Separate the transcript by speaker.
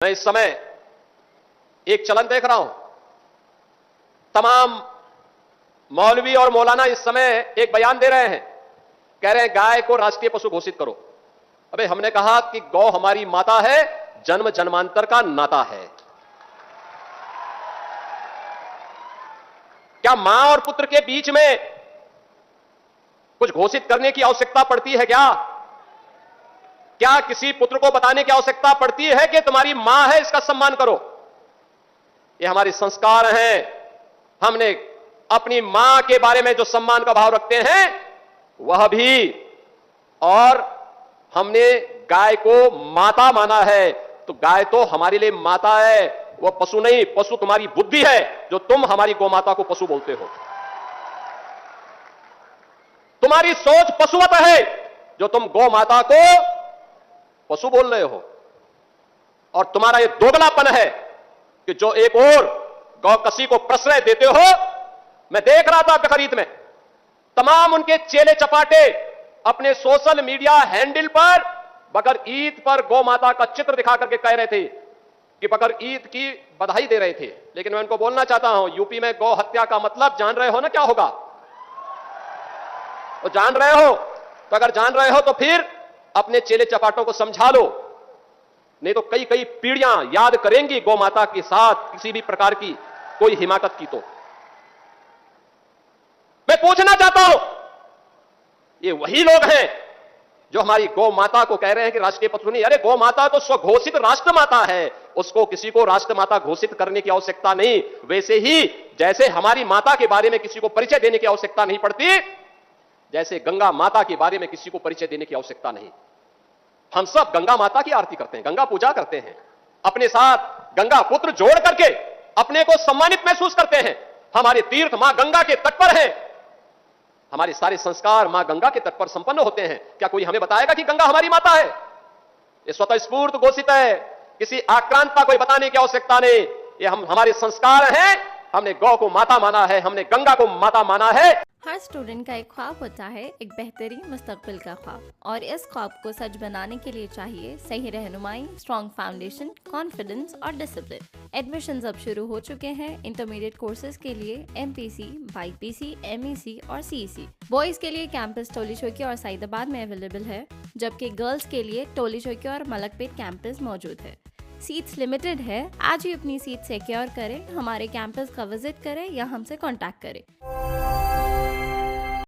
Speaker 1: मैं इस समय एक चलन देख रहा हूं, तमाम मौलवी और मौलाना इस समय एक बयान दे रहे हैं, कह रहे हैं गाय को राष्ट्रीय पशु घोषित करो। अबे हमने कहा कि गौ हमारी माता है, जन्म जन्मांतर का नाता है। क्या मां और पुत्र के बीच में कुछ घोषित करने की आवश्यकता पड़ती है क्या? क्या किसी पुत्र को बताने की आवश्यकता पड़ती है कि तुम्हारी मां है, इसका सम्मान करो? ये हमारे संस्कार हैं। हमने अपनी मां के बारे में जो सम्मान का भाव रखते हैं वह भी, और हमने गाय को माता माना है, तो गाय तो हमारे लिए माता है, वह पशु नहीं। पशु तुम्हारी बुद्धि है जो तुम हमारी गौ माता को पशु बोलते हो। तुम्हारी सोच पशुवत है जो तुम गौ माता को पशु बोल रहे हो। और तुम्हारा यह दोगलापन है कि जो एक और गौ कसी को प्रश्रय देते हो। मैं देख रहा था बकरीद में तमाम उनके चेले चपाटे अपने सोशल मीडिया हैंडल पर बकर ईद पर गौ माता का चित्र दिखा करके कह रहे थे कि बकर ईद की बधाई दे रहे थे। लेकिन मैं उनको बोलना चाहता हूं, यूपी में गौ हत्या का मतलब जान रहे हो ना क्या होगा? तो जान रहे हो, तो अगर जान रहे हो तो फिर अपने चेले चपाटों को समझा लो, नहीं तो कई कई पीढ़ियां याद करेंगी गौ माता के साथ किसी भी प्रकार की कोई हिमाकत की। तो मैं पूछना चाहता हूं, ये वही लोग हैं जो हमारी गौ माता को कह रहे हैं कि राष्ट्रीय पशु नहीं। अरे गौ माता तो स्वघोषित राष्ट्र माता है, उसको किसी को राष्ट्र माता घोषित करने की आवश्यकता नहीं। वैसे ही जैसे हमारी माता के बारे में किसी को परिचय देने की आवश्यकता नहीं पड़ती, जैसे गंगा माता के बारे में किसी को परिचय देने की आवश्यकता नहीं। हम सब गंगा माता की आरती करते हैं, गंगा पूजा करते हैं, अपने साथ गंगा पुत्र जोड़ करके अपने को सम्मानित महसूस करते हैं। हमारे तीर्थ मां गंगा के तट पर हैं, हमारे सारे संस्कार मां गंगा के तट पर संपन्न होते हैं। क्या कोई हमें बताएगा कि गंगा हमारी माता है? ये स्वतः स्फूर्त घोषित है, किसी आक्रांता कोई बताने की आवश्यकता नहीं। ये हमारे संस्कार हैं। हमने गौ को माता माना है, हमने गंगा को माता माना है।
Speaker 2: हर स्टूडेंट का एक ख्वाब होता है, एक बेहतरीन मुस्तकबिल का ख्वाब, और इस ख्वाब को सच बनाने के लिए चाहिए सही रहनुमाई, स्ट्रॉन्ग फाउंडेशन, कॉन्फिडेंस और डिसिप्लिन। एडमिशंस अब शुरू हो चुके हैं इंटरमीडिएट कोर्सेज के लिए MPC, BPC, MEC और CEC। बॉयज के लिए कैंपस टोली चौकी और सईदाबाद में अवेलेबल है, जबकि गर्ल्स के लिए टोली चौकी और मलकपेट कैंपस मौजूद है। सीट्स लिमिटेड है, आज ही अपनी सीट सिक्योर करें, हमारे कैंपस का विजिट करें या हमसे कॉन्टैक्ट करें।